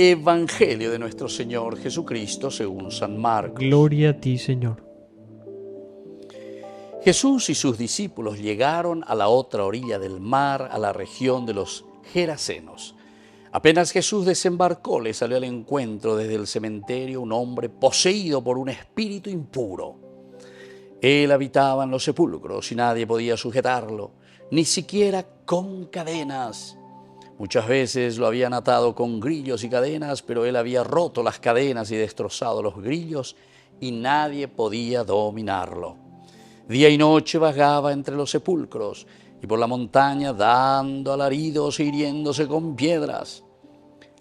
Evangelio de nuestro Señor Jesucristo según San Marcos. Gloria a ti, Señor. Jesús y sus discípulos llegaron a la otra orilla del mar, a la región de los Gerasenos. Apenas Jesús desembarcó, le salió al encuentro desde el cementerio un hombre poseído por un espíritu impuro. Él habitaba en los sepulcros y nadie podía sujetarlo, ni siquiera con cadenas. Muchas veces lo habían atado con grillos y cadenas, pero él había roto las cadenas y destrozado los grillos y nadie podía dominarlo. Día y noche vagaba entre los sepulcros y por la montaña dando alaridos e hiriéndose con piedras.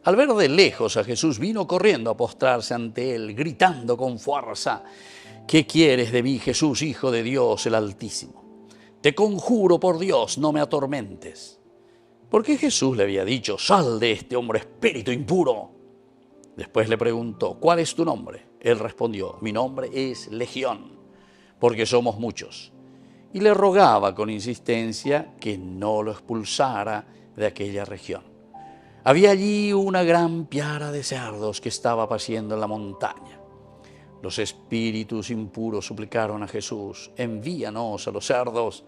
Al ver de lejos a Jesús vino corriendo a postrarse ante él, gritando con fuerza: ¿Qué quieres de mí, Jesús, Hijo de Dios el Altísimo? Te conjuro por Dios, no me atormentes. Porque Jesús le había dicho: sal de este hombre, espíritu impuro. Después le preguntó: ¿cuál es tu nombre? Él respondió: mi nombre es Legión, porque somos muchos. Y le rogaba con insistencia que no lo expulsara de aquella región. Había allí una gran piara de cerdos que estaba paciendo en la montaña. Los espíritus impuros suplicaron a Jesús: envíanos a los cerdos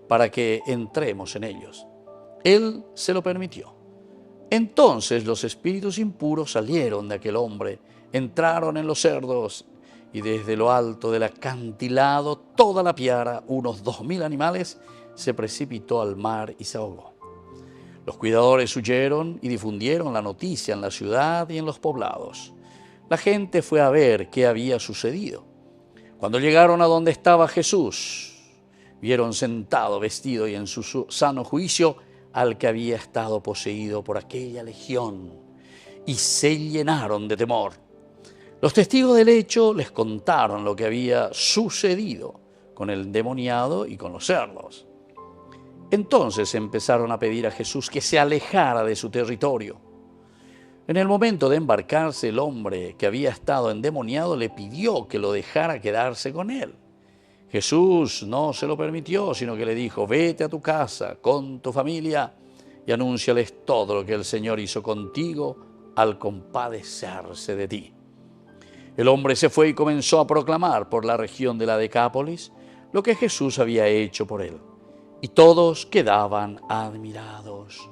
para que entremos en ellos. Él se lo permitió. Entonces los espíritus impuros salieron de aquel hombre, entraron en los cerdos y desde lo alto del acantilado toda la piara, unos 2000 animales, se precipitó al mar y se ahogó. Los cuidadores huyeron y difundieron la noticia en la ciudad y en los poblados. La gente fue a ver qué había sucedido. Cuando llegaron a donde estaba Jesús, vieron sentado, vestido y en su sano juicio al que había estado poseído por aquella legión, y se llenaron de temor. Los testigos del hecho les contaron lo que había sucedido con el endemoniado y con los cerdos. Entonces empezaron a pedir a Jesús que se alejara de su territorio. En el momento de embarcarse, el hombre que había estado endemoniado le pidió que lo dejara quedarse con él. Jesús no se lo permitió, sino que le dijo: vete a tu casa con tu familia y anúnciales todo lo que el Señor hizo contigo al compadecerse de ti. El hombre se fue y comenzó a proclamar por la región de la Decápolis lo que Jesús había hecho por él. Y todos quedaban admirados.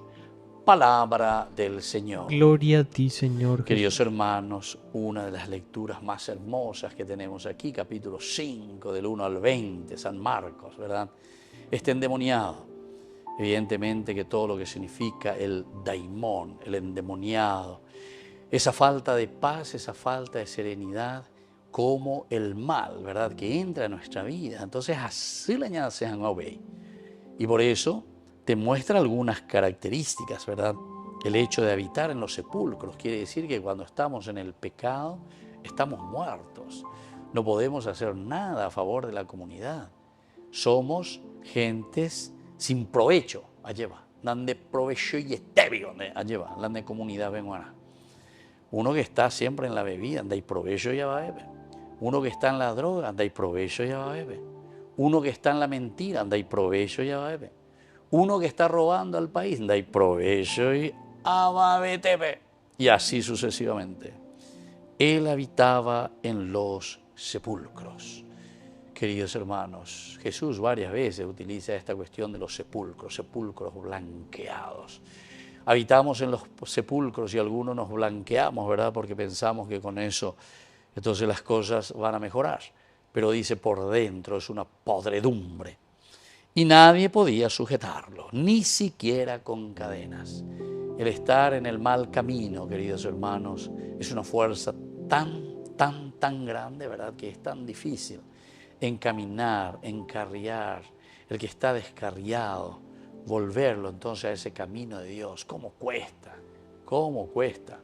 Palabra del Señor. Gloria a ti, Señor Queridos Jesús. hermanos, una de las lecturas más hermosas que tenemos aquí, capítulo 5, del 1 al 20, San Marcos, ¿verdad? Este endemoniado, evidentemente que todo lo que significa el daimón, el endemoniado, esa falta de paz, esa falta de serenidad, como el mal, ¿verdad?, que entra en nuestra vida. Entonces, así la ñada se han obey. Y por eso te muestra algunas características, ¿verdad? El hecho de habitar en los sepulcros quiere decir que cuando estamos en el pecado, estamos muertos. No podemos hacer nada a favor de la comunidad. Somos gentes sin provecho, allá va. Donde provecho y estébio, allá va, la de comunidad venguana. Uno que está siempre en la bebida, anda y provecho ya va a beber. Uno que está en la droga, anda y provecho ya va a beber. Uno que está en la mentira, anda y provecho ya va a beber. Uno que está robando al país, anda y provecho y ababetepe. Y así sucesivamente. Él habitaba en los sepulcros. Queridos hermanos, Jesús varias veces utiliza esta cuestión de los sepulcros, sepulcros blanqueados. Habitamos en los sepulcros y algunos nos blanqueamos, ¿verdad? Porque pensamos que con eso entonces las cosas van a mejorar. Pero dice, por dentro es una podredumbre. Y nadie podía sujetarlo, ni siquiera con cadenas. El estar en el mal camino, queridos hermanos, es una fuerza tan grande, ¿verdad?, que es tan difícil encaminar, encarriar. El que está descarriado, volverlo entonces a ese camino de Dios, ¿cómo cuesta? ¿Cómo cuesta?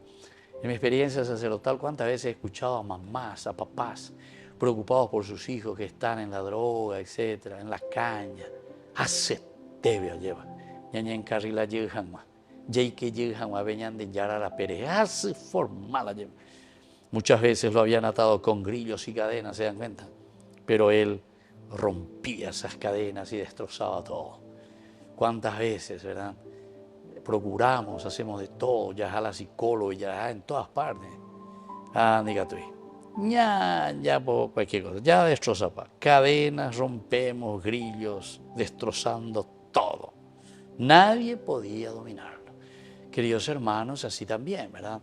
En mi experiencia sacerdotal, ¿cuántas veces he escuchado a mamás, a papás preocupados por sus hijos que están en la droga, etcétera, en la caña? Hace tebeo lleva. Ñaña en carrila llegan más. Yay que llegan más venían de Yarara Pérez. Hace formal lleva. Muchas veces lo habían atado con grillos y cadenas, ¿se dan cuenta? Pero él rompía esas cadenas y destrozaba todo. ¿Cuántas veces, verdad? procuramos, hacemos de todo, ya a la psicóloga, ya en todas partes. Diga tú. Ya por cualquier cosa, ya destroza cadenas, rompemos grillos, destrozando todo. Nadie podía dominarlo. Queridos hermanos, así también, ¿verdad?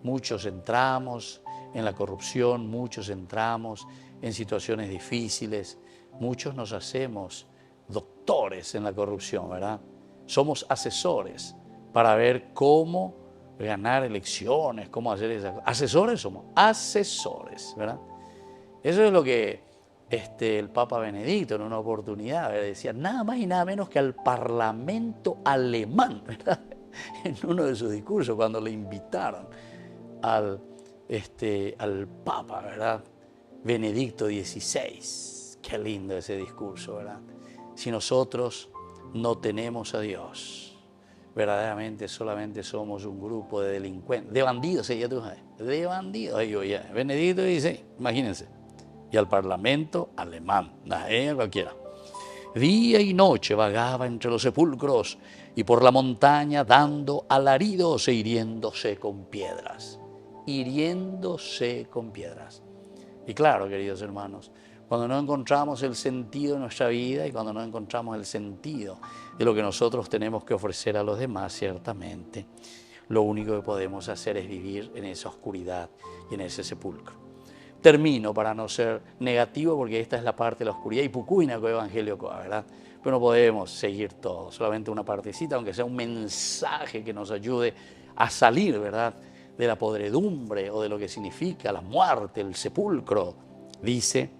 Muchos entramos en la corrupción, muchos entramos en situaciones difíciles, muchos nos hacemos doctores en la corrupción, ¿verdad? Somos asesores para ver cómo ganar elecciones, cómo hacer esas cosas. Asesores somos, asesores, ¿verdad? Eso es lo que el Papa Benedicto en una oportunidad, ¿verdad?, decía, nada más y nada menos que al Parlamento alemán, ¿verdad?, en uno de sus discursos, cuando le invitaron al Papa, ¿verdad?, Benedicto XVI. Qué lindo ese discurso, ¿verdad? Si nosotros no tenemos a Dios, verdaderamente solamente somos un grupo de delincuentes, de bandidos, ya tú sabes, de bandidos. Ahí oye, Benedicto XVI, imagínense. Y al Parlamento alemán, cualquiera. Día y noche vagaba entre los sepulcros y por la montaña dando alaridos e hiriéndose con piedras. Hiriéndose con piedras. Y claro, queridos hermanos, cuando no encontramos el sentido de nuestra vida y cuando no encontramos el sentido de lo que nosotros tenemos que ofrecer a los demás, ciertamente, lo único que podemos hacer es vivir en esa oscuridad y en ese sepulcro. Termino para no ser negativo, porque esta es la parte de la oscuridad y pucuina con evangelio, ¿verdad? Pero no podemos seguir todo, solamente una partecita, aunque sea un mensaje que nos ayude a salir, ¿verdad?, de la podredumbre o de lo que significa la muerte, el sepulcro. Dice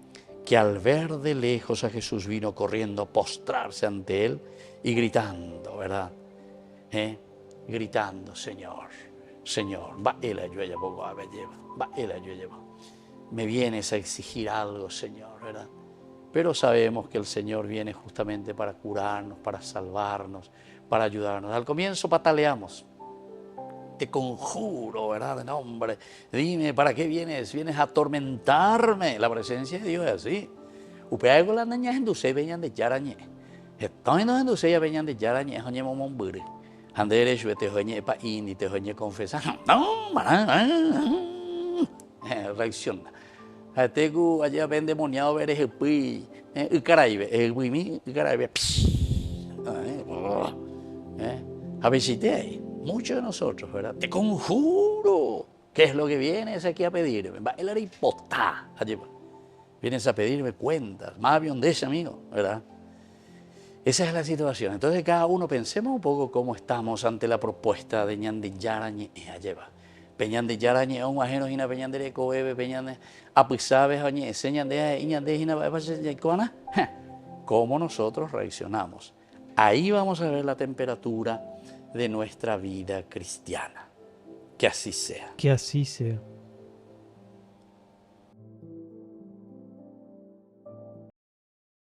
que al ver de lejos a Jesús vino corriendo a postrarse ante él y gritando, ¿verdad? Gritando, Señor, Señor, va él ayuda poco a va él ayuda. Me vienes a exigir algo, Señor, ¿verdad? Pero sabemos que el Señor viene justamente para curarnos, para salvarnos, para ayudarnos. Al comienzo pataleamos. Te conjuro, ¿verdad? De nombre. Dime, ¿para qué vienes? Vienes a atormentarme. La presencia de Dios es así. Upeago la niña en dulce venían de yarañe. Estoy en dulce ya venían de yarañe, hoñe mombure. Andere yo te hoñe pa y te hoñe confesar. No, reacciona. Ategu allá ven demoniado ver el pui. El buimi, el caraibe. A visité. Muchos de nosotros, ¿verdad? Te conjuro. ¿Qué es lo que vienes aquí a pedirme? El aripotá. Vienes a pedirme cuentas. Más bien de ese amigo, ¿verdad? Esa es la situación. Entonces cada uno pensemos un poco cómo estamos ante la propuesta de Ñandi Yarañe Ayeva. Peñande Yarañe un ajeno hina peñande de coebe peñande apisabe oñe señande iñande hina pasa. ¿Cómo nosotros reaccionamos? Ahí vamos a ver la temperatura de nuestra vida cristiana. Que así sea. Que así sea.